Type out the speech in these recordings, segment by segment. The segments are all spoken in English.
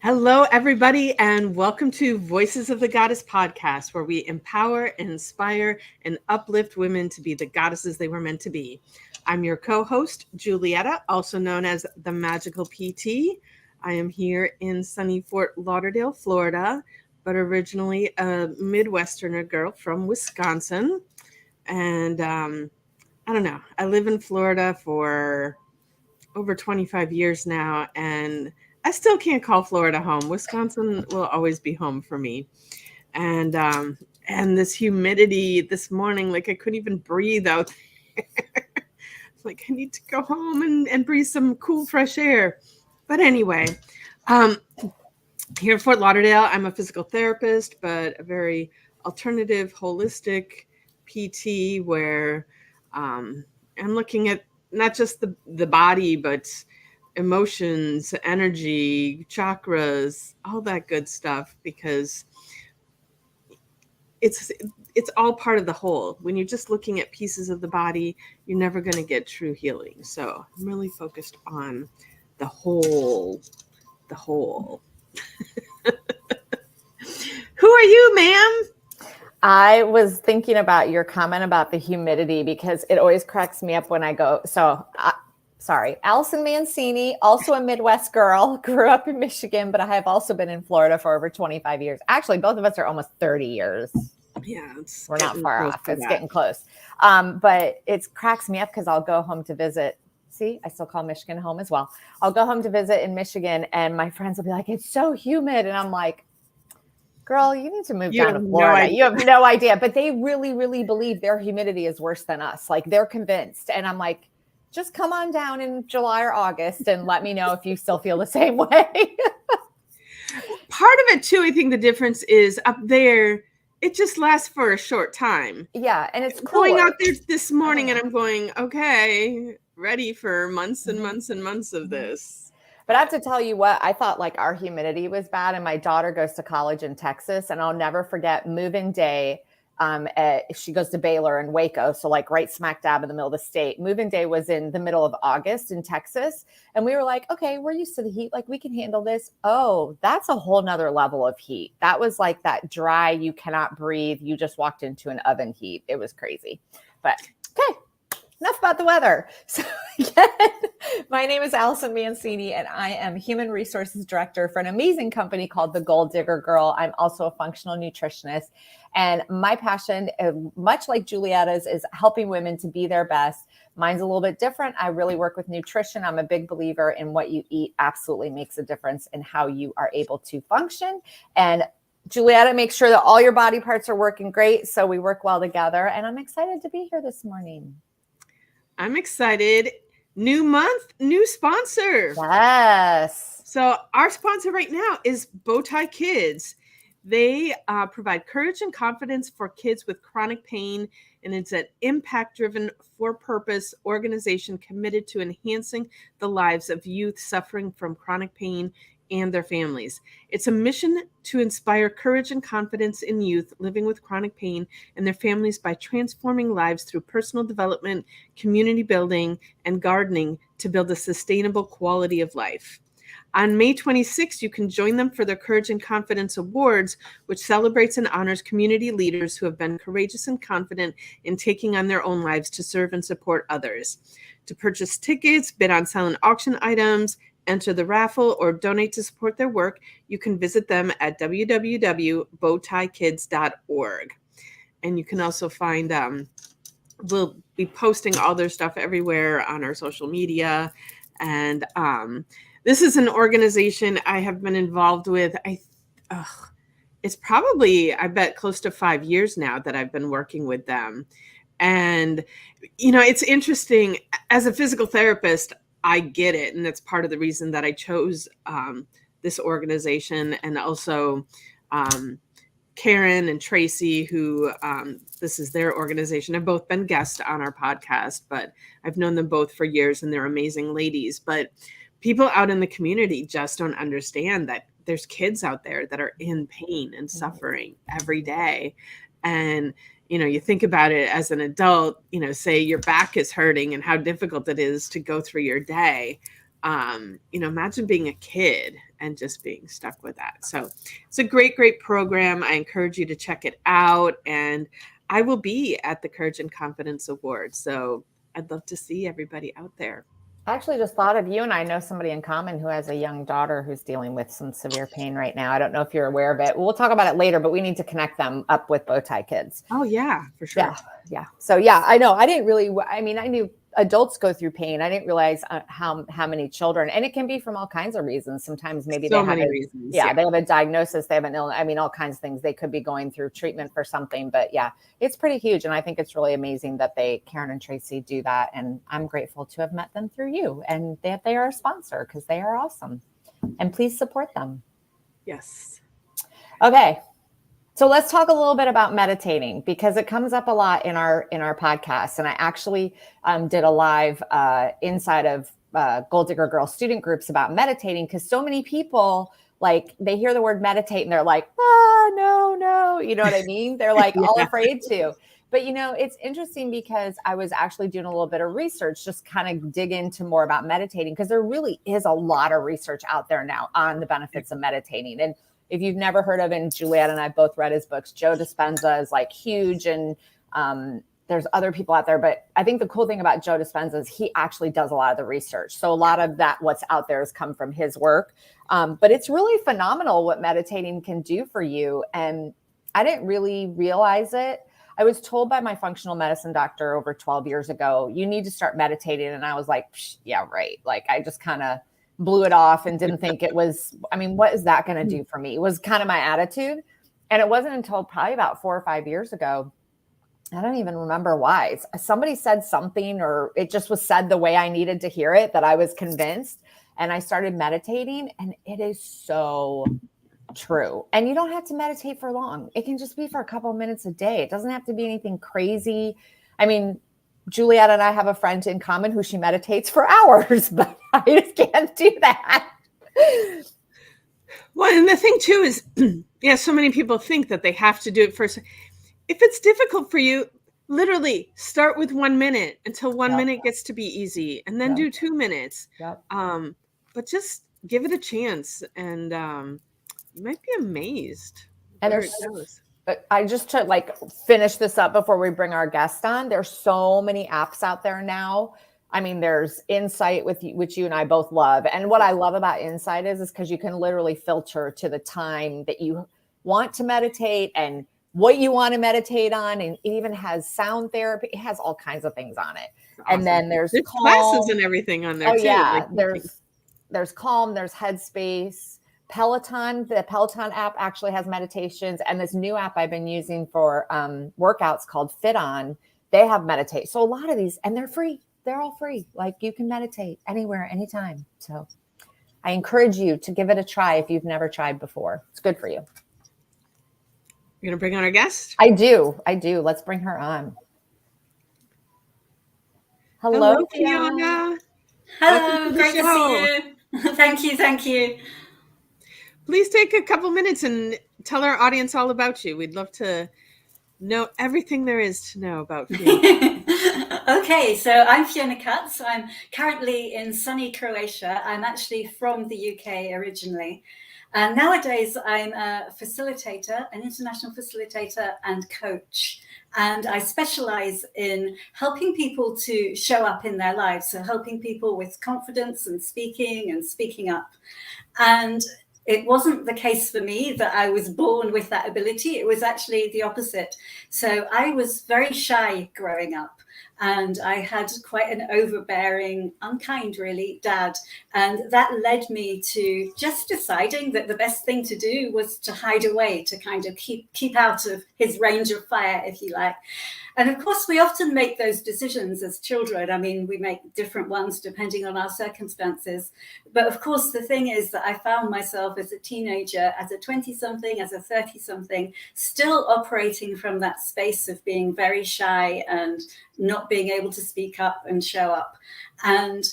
Hello, everybody, and welcome to Voices of the Goddess podcast, where we empower, inspire, and uplift women to be the goddesses they were meant to be. I'm your co-host, Julietta, also known as the Magical PT. I am here in sunny Fort Lauderdale, Florida, but originally a Midwesterner girl from Wisconsin. And I don't know, I live in Florida for over 25 years now, and I still can't call Florida home. Wisconsin will always be home for me. And this humidity this morning, like I couldn't even breathe out there. Like I need to go home and breathe some cool fresh air. But anyway, um, here in Fort Lauderdale, I'm a physical therapist, but a very alternative, holistic PT where I'm looking at not just the body, but emotions, energy, chakras, all that good stuff, because it's it's all part of the whole. When you're just looking at pieces of the body, you're never going to get true healing. So I'm really focused on the whole, the whole. Who are you, ma'am? I was thinking about your comment about the humidity because it always cracks me up when I go. Sorry, Allison Mancini, also a Midwest girl, grew up in Michigan, but I have also been in Florida for over 25 years. Actually, both of us are almost 30 years. Yeah, we're not far off. It's getting close. But it cracks me up because I'll go home to visit. See, I still call Michigan home as well. I'll go home to visit in Michigan and my friends will be like, it's so humid. And I'm like, girl, you need to move down to Florida. You have no idea. But they really, really believe their humidity is worse than us. Like they're convinced. And I'm like, just come on down in July or August and let me know if you still feel the same way. Part of it too, I think the difference is up there, it just lasts for a short time. Yeah. And it's going out there this morning and I'm going, okay, ready for months and months and months of this. But I have to tell you what, I thought like our humidity was bad. And my daughter goes to college in Texas, and I'll never forget move-in day. She goes to Baylor in Waco, so like right smack dab in the middle of the state. Move-in day was in the middle of August in Texas. And we were like, okay, we're used to the heat. Like we can handle this. Oh, that's a whole nother level of heat. That was like that dry, you cannot breathe. You just walked into an oven heat. It was crazy. But okay. Enough about the weather. So again, my name is Allison Mancini, and I am Human Resources Director for an amazing company called The Goal Digger Girl. I'm also a functional nutritionist. And my passion, much like Julietta's, is helping women to be their best. Mine's a little bit different. I really work with nutrition. I'm a big believer in what you eat absolutely makes a difference in how you are able to function. And Julietta makes sure that all your body parts are working great. So we work well together. And I'm excited to be here this morning. I'm excited. New month, new sponsor. Yes. So our sponsor right now is Bowtie Kids. They provide courage and confidence for kids with chronic pain, and it's an impact-driven, for-purpose organization committed to enhancing the lives of youth suffering from chronic pain and their families. It's a mission to inspire courage and confidence in youth living with chronic pain and their families by transforming lives through personal development, community building, and gardening to build a sustainable quality of life. On May 26th, you can join them for their Courage and Confidence Awards, which celebrates and honors community leaders who have been courageous and confident in taking on their own lives to serve and support others. To purchase tickets, bid on silent auction items, enter the raffle, or donate to support their work, you can visit them at www.bowtiekids.org. And you can also find, we'll be posting all their stuff everywhere on our social media. And this is an organization I have been involved with. It's probably, I bet, close to 5 years now that I've been working with them. And, you know, it's interesting. As a physical therapist, I get it. And that's part of the reason that I chose this organization. And also Karen and Tracy, who this is their organization, have both been guests on our podcast, but I've known them both for years and they're amazing ladies. But people out in the community just don't understand that there's kids out there that are in pain and suffering every day. And you know, you think about it as an adult, you know, say your back is hurting and how difficult it is to go through your day. Imagine being a kid and just being stuck with that. So it's a great, great program. I encourage you to check it out. And I will be at the Courage and Confidence Awards. So I'd love to see everybody out there. I actually just thought of you, and I know somebody in common who has a young daughter who's dealing with some severe pain right now. I don't know if you're aware of it. We'll talk about it later, but we need to connect them up with Bowtie Kids. Oh, yeah, for sure. Yeah. So, yeah, I know. I knew adults go through pain. I didn't realize how many children, and it can be from all kinds of reasons. Sometimes maybe so many reasons. They have a diagnosis, they have an illness. I mean, all kinds of things. They could be going through treatment for something, but yeah, it's pretty huge. And I think it's really amazing that Karen and Tracy do that. And I'm grateful to have met them through you, and that they are a sponsor, because they are awesome. And please support them. Yes. Okay. So let's talk a little bit about meditating, because it comes up a lot in our podcast. And I actually did a live inside of Gold Digger Girl student groups about meditating, because so many people, like, they hear the word meditate and they're like, no, you know what I mean? They're like all afraid to. But, it's interesting, because I was actually doing a little bit of research, just kind of dig into more about meditating, because there really is a lot of research out there now on the benefits of meditating. And if you've never heard of it, and Juliet and I both read his books, Joe Dispenza is like huge, and there's other people out there. But I think the cool thing about Joe Dispenza is he actually does a lot of the research. So a lot of that, what's out there, has come from his work. But it's really phenomenal what meditating can do for you. And I didn't really realize it. I was told by my functional medicine doctor over 12 years ago, you need to start meditating. And I was like, yeah, right. Like, I just kind of blew it off and didn't think it was, what is that going to do for me? It was kind of my attitude. And it wasn't until probably about 4 or 5 years ago, I don't even remember why. Somebody said something, or it just was said the way I needed to hear it, that I was convinced. And I started meditating, and it is so true. And you don't have to meditate for long. It can just be for a couple of minutes a day. It doesn't have to be anything crazy. Juliet and I have a friend in common who she meditates for hours, but I just can't do that. Well, and the thing too is, so many people think that they have to do it first. If it's difficult for you, literally start with 1 minute until 1 minute gets to be easy, and then do 2 minutes. But just give it a chance, and you might be amazed. And I just to finish this up before we bring our guest on. There's so many apps out there now. There's Insight, which you and I both love. And what I love about Insight is because you can literally filter to the time that you want to meditate and what you want to meditate on. And it even has sound therapy. It has all kinds of things on it. Awesome. And then there's classes and everything on there too. Yeah, there's Calm, there's Headspace. Peloton, the Peloton app actually has meditations, and this new app I've been using for workouts called Fit On, they have meditate. So a lot of these, and they're free. They're all free. Like, you can meditate anywhere, anytime. So I encourage you to give it a try if you've never tried before. It's good for you. You're going to bring on our guest? I do. Let's bring her on. Hello, Fiona. Hello, great to see you. Thank you. Please take a couple minutes and tell our audience all about you. We'd love to know everything there is to know about Fiona. Okay, so I'm Fiona Cutts. I'm currently in sunny Croatia. I'm actually from the UK originally. And nowadays I'm a facilitator, an international facilitator and coach. And I specialize in helping people to show up in their lives. So helping people with confidence and speaking up. And it wasn't the case for me that I was born with that ability. It was actually the opposite. So I was very shy growing up, and I had quite an overbearing, unkind, really, dad. And that led me to just deciding that the best thing to do was to hide away, to kind of keep out of his range of fire, if you like. And of course, we often make those decisions as children. We make different ones depending on our circumstances. But of course, the thing is that I found myself as a teenager, as a 20-something, as a 30-something, still operating from that space of being very shy and not being able to speak up and show up. And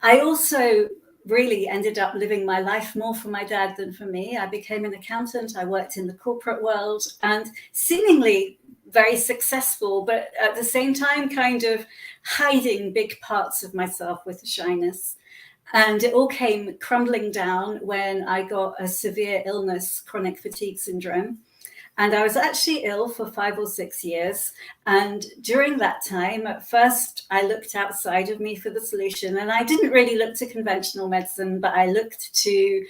I also really ended up living my life more for my dad than for me. I became an accountant. I worked in the corporate world, and seemingly very successful, but at the same time, kind of hiding big parts of myself with the shyness. And it all came crumbling down when I got a severe illness, chronic fatigue syndrome. And I was actually ill for 5 or 6 years. And during that time, at first, I looked outside of me for the solution. And I didn't really look to conventional medicine, but I looked to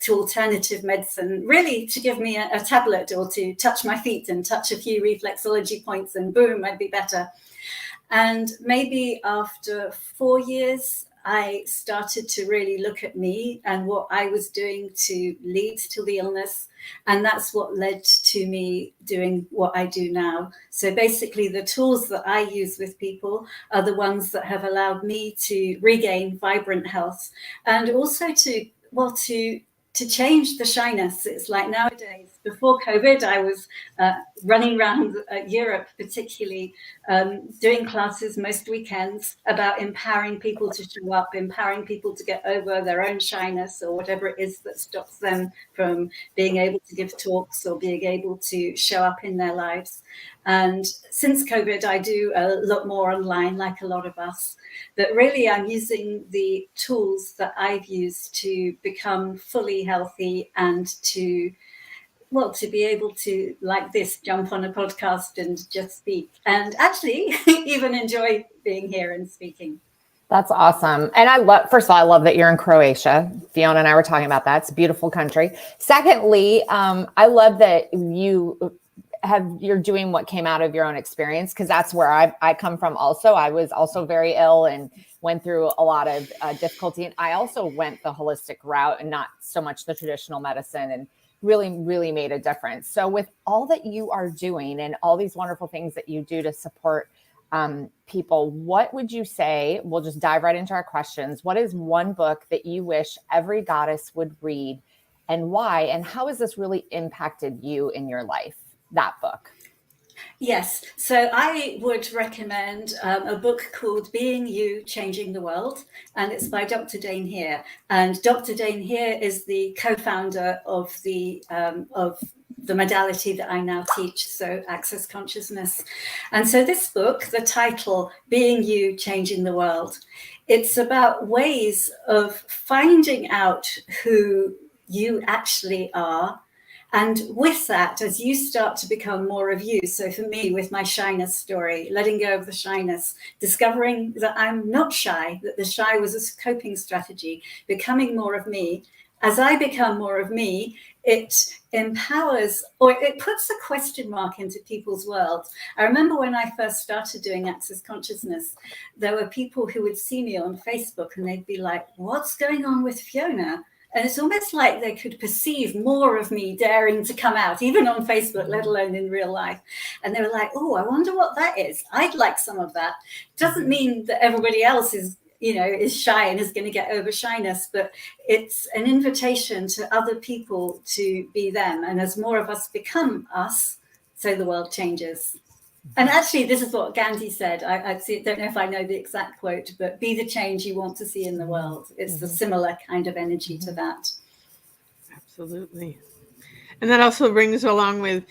alternative medicine, really to give me a tablet or to touch my feet and touch a few reflexology points, and boom, I'd be better. And maybe after 4 years, I started to really look at me and what I was doing to lead to the illness. And that's what led to me doing what I do now. So basically, the tools that I use with people are the ones that have allowed me to regain vibrant health, and also to change the shyness. It's like nowadays, before COVID, I was running around Europe, particularly doing classes most weekends about empowering people to show up, empowering people to get over their own shyness or whatever it is that stops them from being able to give talks or being able to show up in their lives. And since COVID, I do a lot more online, like a lot of us. But really, I'm using the tools that I've used to become fully healthy and to be able to, like this, jump on a podcast and just speak, and actually even enjoy being here and speaking. That's awesome. And first of all, I love that you're in Croatia. Fiona and I were talking about that. It's a beautiful country. Secondly, I love that you're doing what came out of your own experience, because that's where I come from also. I was also very ill and went through a lot of difficulty. And I also went the holistic route and not so much the traditional medicine, and really, really made a difference. So with all that you are doing and all these wonderful things that you do to support people, what would you say? We'll just dive right into our questions. What is one book that you wish every goddess would read, and why? And how has this really impacted you in your life? That book. Yes. So I would recommend a book called Being You, Changing the World. And it's by Dr. Dane Heer. And Dr. Dane Heer is the co-founder of the modality that I now teach, so Access Consciousness. And so this book, the title, Being You, Changing the World, it's about ways of finding out who you actually are. And with that, as you start to become more of you, so for me, with my shyness story, letting go of the shyness, discovering that I'm not shy, that the shy was a coping strategy, becoming more of me. As I become more of me, it empowers, or it puts a question mark into people's worlds. I remember when I first started doing Access Consciousness, there were people who would see me on Facebook and they'd be like, what's going on with Fiona? And it's almost like they could perceive more of me daring to come out, even on Facebook, let alone in real life. And they were like, oh, I wonder what that is. I'd like some of that. Doesn't mean that everybody else is shy and is going to get over shyness, but it's an invitation to other people to be them. And as more of us become us, so the world changes. And actually, this is what Gandhi said. I don't know if I know the exact quote, but be the change you want to see in the world. It's a similar kind of energy to that. Absolutely. And that also rings along with,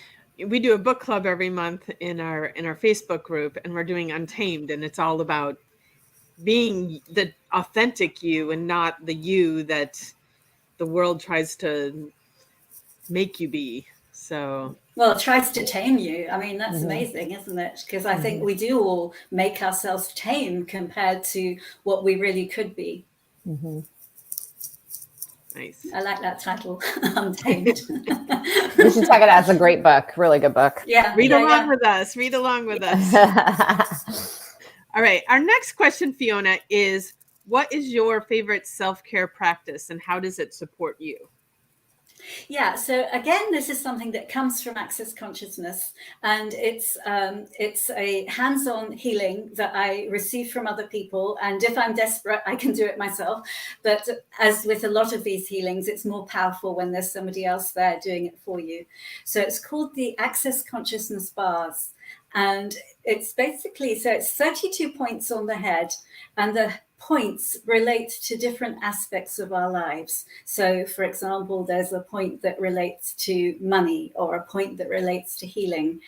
we do a book club every month in our Facebook group, and we're doing Untamed, and it's all about being the authentic you and not the you that the world tries to make you be. So, well, it tries to tame you. I mean, that's amazing, isn't it? Because I think we do all make ourselves tame compared to what we really could be. Nice. I like that title, Untamed. You should check it out. It's a great book. Really good book. Yeah. Read along with us. Read along with us. All right. Our next question, Fiona, is what is your favorite self-care practice and how does it support you? Yeah, so again, this is something that comes from Access Consciousness, and it's a hands-on healing that I receive from other people. And if I'm desperate, I can do it myself. But as with a lot of these healings, it's more powerful when there's somebody else there doing it for you. So it's called the Access Consciousness Bars. And it's basically, so it's 32 points on the head, and the points relate to different aspects of our lives. So, for example, there's a point that relates to money or a point that relates to healing.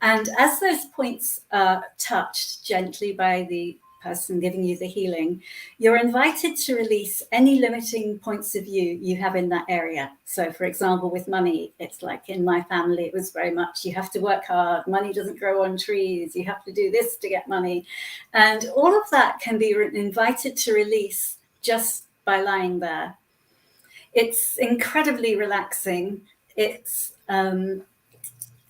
And as those points are touched gently by the person giving you the healing, you're invited to release any limiting points of view you have in that area. So for example, with money, it's like in my family, it was very much, you have to work hard, money doesn't grow on trees, you have to do this to get money. And all of that can be invited to release just by lying there. It's incredibly relaxing. It's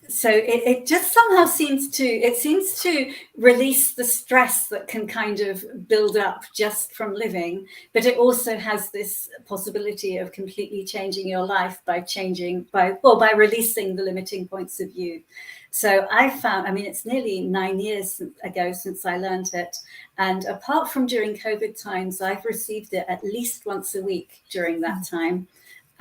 so it just somehow seems to release the stress that can kind of build up just from living, but it also has this possibility of completely changing your life by releasing the limiting points of view. So I found, I mean, it's nearly 9 years ago since I learned it, and apart from during COVID times, I've received it at least once a week during that time.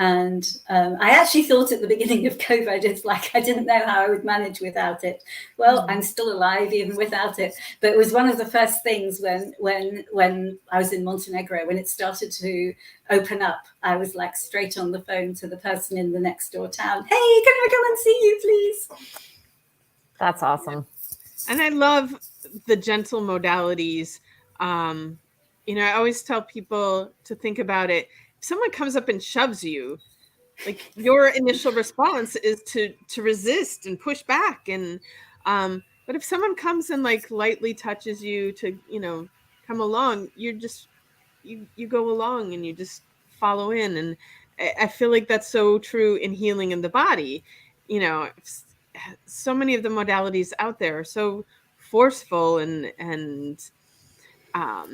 And I actually thought at the beginning of COVID, it's like I didn't know how I would manage without it. Well, I'm still alive even without it. But it was one of the first things when I was in Montenegro, when it started to open up, I was like straight on the phone to the person in the next door town. Hey, can I come and see you, please? That's awesome. And I love the gentle modalities. I always tell people to think about it. If someone comes up and shoves you, like your initial response is to resist and push back. And but if someone comes and like lightly touches you to, come along, you're just you go along and you just follow in. And I feel like that's so true in healing in the body. So many of the modalities out there are so forceful and I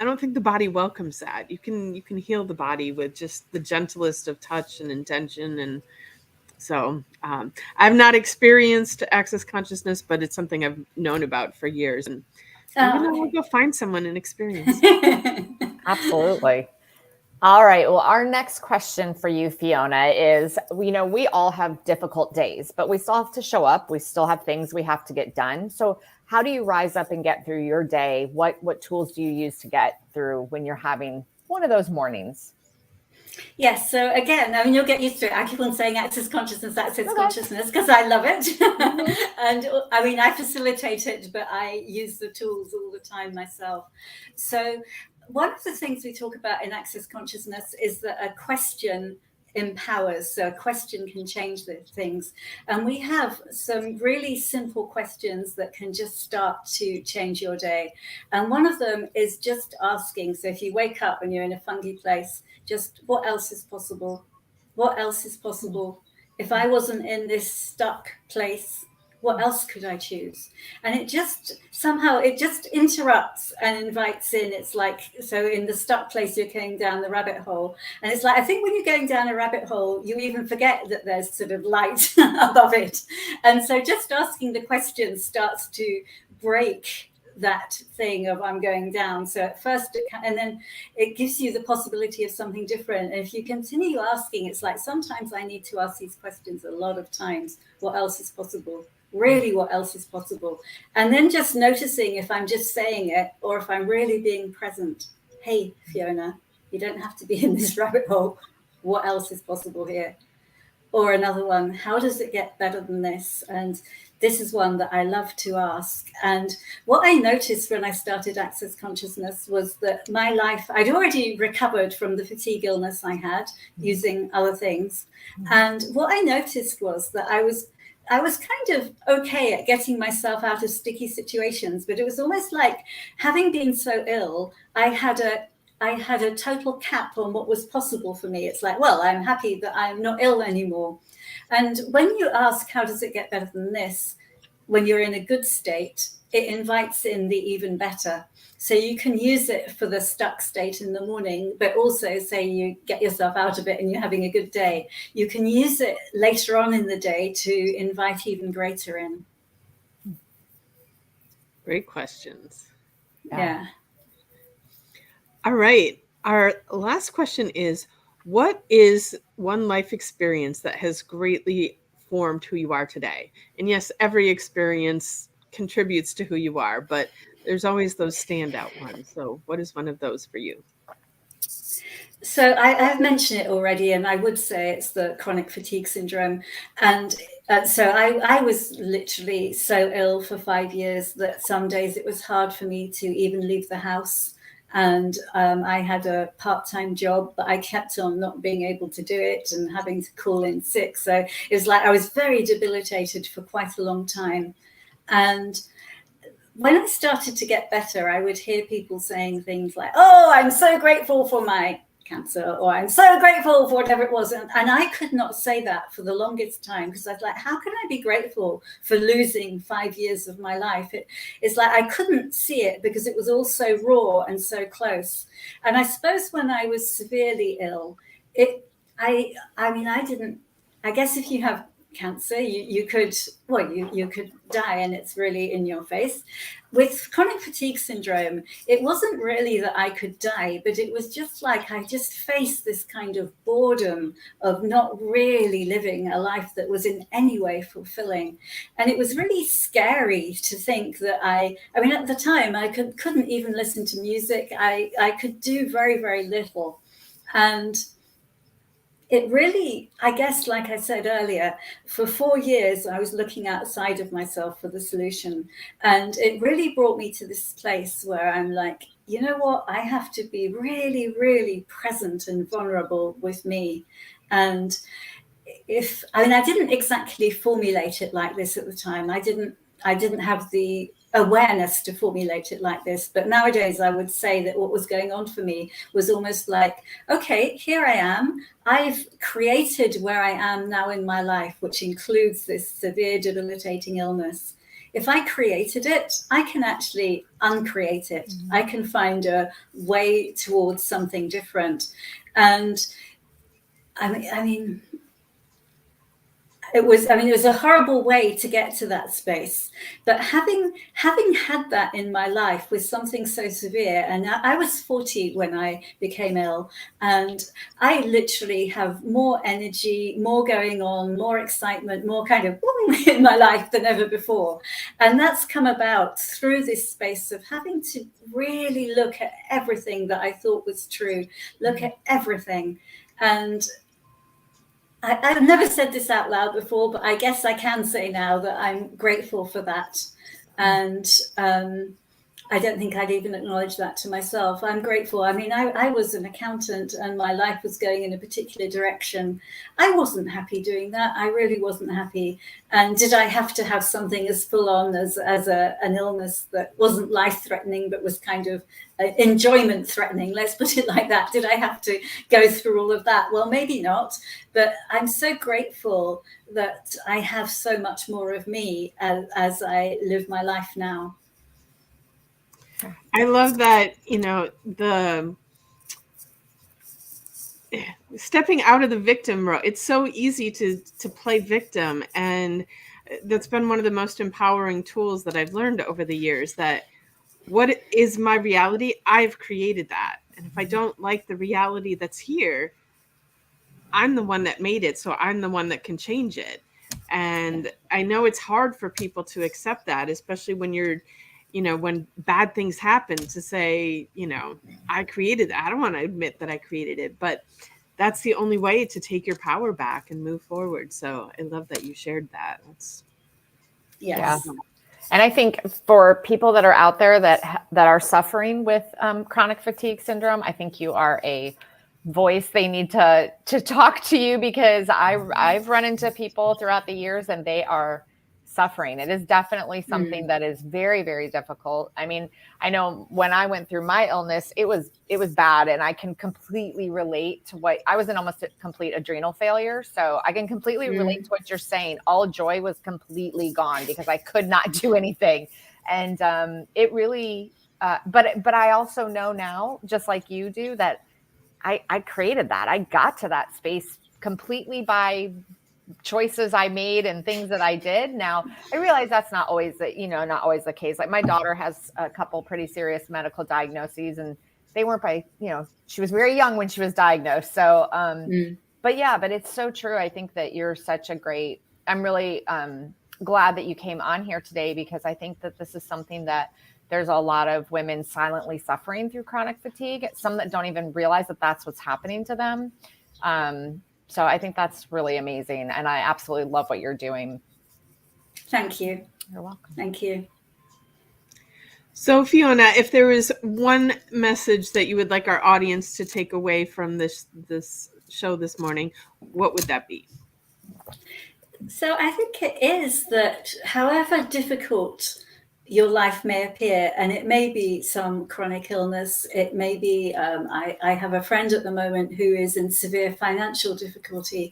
don't think the body welcomes that. You can heal the body with just the gentlest of touch and intention. And so I've not experienced access consciousness, but it's something I've known about for years. And maybe I'll go find someone and experience. Absolutely. All right. Well, our next question for you, Fiona, is, we all have difficult days, but we still have to show up. We still have things we have to get done. So how do you rise up and get through your day? What tools do you use to get through when you're having one of those mornings? Yes. So again, I mean, you'll get used to it. I keep on saying access consciousness because I love it. And I mean, I facilitate it, but I use the tools all the time myself. So one of the things we talk about in access consciousness is that a question empowers. So a question can change the things. And we have some really simple questions that can just start to change your day. And one of them is just asking. So if you wake up and you're in a funky place, just what else is possible? What else is possible? If I wasn't in this stuck place, what else could I choose? And it just interrupts and invites in. It's like, so in the stuck place, you're going down the rabbit hole. And it's like, I think when you're going down a rabbit hole, you even forget that there's sort of light above it. And so just asking the question starts to break that thing of I'm going down. So at first, and then it gives you the possibility of something different. And if you continue asking, it's like, sometimes I need to ask these questions a lot of times. What else is possible? Really, what else is possible? And then just noticing if I'm just saying it or if I'm really being present. Hey, Fiona, you don't have to be in this rabbit hole. What else is possible here? Or another one, how does it get better than this? And this is one that I love to ask. And what I noticed when I started Access Consciousness was that my life, I'd already recovered from the fatigue illness I had using other things. And what I noticed was that I was kind of okay at getting myself out of sticky situations, but it was almost like, having been so ill, I had a total cap on what was possible for me. It's like, well, I'm happy that I'm not ill anymore. And when you ask, how does it get better than this? When you're in a good state, it invites in the even better. So you can use it for the stuck state in the morning, but also say you get yourself out of it and you're having a good day. You can use it later on in the day to invite even greater in. Great questions. Yeah. All right. Our last question is, what is one life experience that has greatly formed who you are today? And yes, every experience contributes to who you are, but there's always those standout ones. So what is one of those for you? So I've mentioned it already, and I would say it's the chronic fatigue syndrome. And so I was literally so ill for 5 years that some days it was hard for me to even leave the house. And I had a part-time job, but I kept on not being able to do it and having to call in sick. So it was like I was very debilitated for quite a long time. And when I started to get better, I would hear people saying things like, "Oh, I'm so grateful for my cancer," or "I'm so grateful for whatever it was." And I could not say that for the longest time, because I was like, how can I be grateful for losing 5 years of my life? It's like I couldn't see it because it was all so raw and so close. And I suppose when I was severely ill, I guess if you have cancer, you could die, and it's really in your face. With chronic fatigue syndrome, it wasn't really that I could die, but it was just like I just faced this kind of boredom of not really living a life that was in any way fulfilling. And it was really scary to think that at the time I couldn't even listen to music. I could do very, very little. And it really, I guess, like I said earlier, for 4 years, I was looking outside of myself for the solution. And it really brought me to this place where I'm like, you know what? I have to be really, really present and vulnerable with me. And I didn't exactly formulate it like this at the time. I didn't have the awareness to formulate it like this. But nowadays, I would say that what was going on for me was almost like, okay, here I am. I've created where I am now in my life, which includes this severe debilitating illness. If I created it, I can actually uncreate it. Mm-hmm. I can find a way towards something different. And it was a horrible way to get to that space. But having had that in my life with something so severe, and I was 40 when I became ill, and I literally have more energy, more going on, more excitement, more kind of in my life than ever before. And that's come about through this space of having to really look at everything that I thought was true, look at everything. And I've never said this out loud before, but I guess I can say now that I'm grateful for that. And I don't think I'd even acknowledge that to myself. I'm grateful. I was an accountant and my life was going in a particular direction. I wasn't happy doing that. I really wasn't happy. And did I have to have something as full on as an illness that wasn't life-threatening, but was kind of enjoyment threatening? Let's put it like that. Did I have to go through all of that? Well, maybe not. But I'm so grateful that I have so much more of me as I live my life now. I love that, the stepping out of the victim role. It's so easy to play victim. And that's been one of the most empowering tools that I've learned over the years, that what is my reality? I've created that. And if I don't like the reality that's here, I'm the one that made it. So I'm the one that can change it. And I know it's hard for people to accept that, especially when when bad things happen, to say, I created it. I don't want to admit that I created it, but that's the only way to take your power back and move forward. So I love that you shared that. Yeah. And I think for people that are out there that are suffering with chronic fatigue syndrome, I think you are a voice they need to talk to you, because I've run into people throughout the years and they are suffering. It is definitely something that is very, very difficult. I mean, I know when I went through my illness, it was bad, and I can completely relate to what I was in, almost a complete adrenal failure. So I can completely relate to what you're saying. All joy was completely gone because I could not do anything. And it really, but I also know now, just like you do, that I created that. I got to that space completely by choices I made and things that I did. Now I realize that's not always the case. Like my daughter has a couple pretty serious medical diagnoses, and they weren't she was very young when she was diagnosed. So, but it's so true. I think that you're such a I'm really glad that you came on here today, because I think that this is something that there's a lot of women silently suffering through chronic fatigue, some that don't even realize that that's what's happening to them. So I think that's really amazing. And I absolutely love what you're doing. Thank you. You're welcome. Thank you. So Fiona, if there was one message that you would like our audience to take away from this show this morning, what would that be? So I think it is that however difficult your life may appear, and it may be some chronic illness, it may be, I have a friend at the moment who is in severe financial difficulty,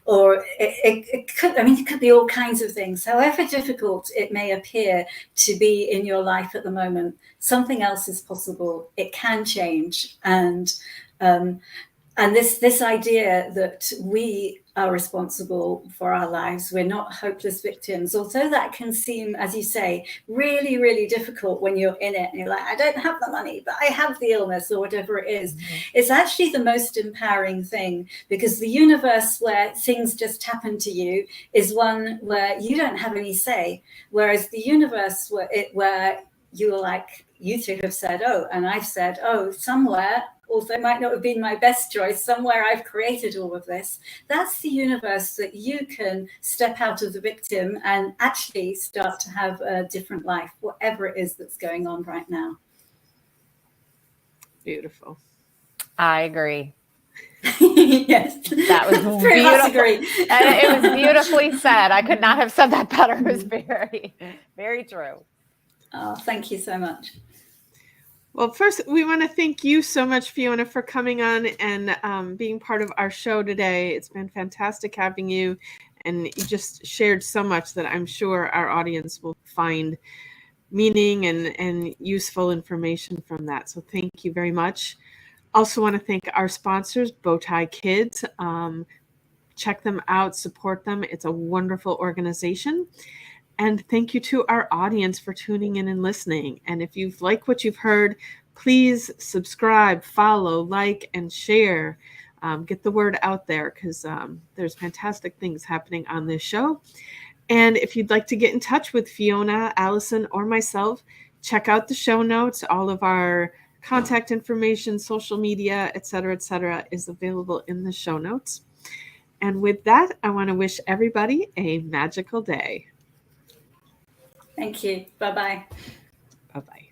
or it could be all kinds of things. However difficult it may appear to be in your life at the moment, something else is possible. It can change. And this idea that we are responsible for our lives, we're not hopeless victims, although that can seem, as you say, really, really difficult when you're in it and you're like, I don't have the money, but I have the illness, or whatever it is. Mm-hmm. It's actually the most empowering thing, because the universe where things just happen to you is one where you don't have any say, whereas the universe where you're like, you two have said, oh, and I've said, oh, somewhere, although it might not have been my best choice, somewhere I've created all of this. That's the universe that you can step out of the victim and actually start to have a different life, whatever it is that's going on right now. Beautiful. I agree. Yes, that was beautiful. It was beautifully said. I could not have said that better. It was very, very true. Oh, thank you so much. Well, first, we want to thank you so much, Fiona, for coming on and being part of our show today. It's been fantastic having you, and you just shared so much that I'm sure our audience will find meaning and useful information from that. So thank you very much. Also want to thank our sponsors, Bowtie Kids. Check them out, support them. It's a wonderful organization. And thank you to our audience for tuning in and listening. And if you've liked what you've heard, please subscribe, follow, like, and share. Get the word out there, because there's fantastic things happening on this show. And if you'd like to get in touch with Fiona, Allison, or myself, check out the show notes. All of our contact information, social media, et cetera, is available in the show notes. And with that, I want to wish everybody a magical day. Thank you. Bye-bye. Bye-bye.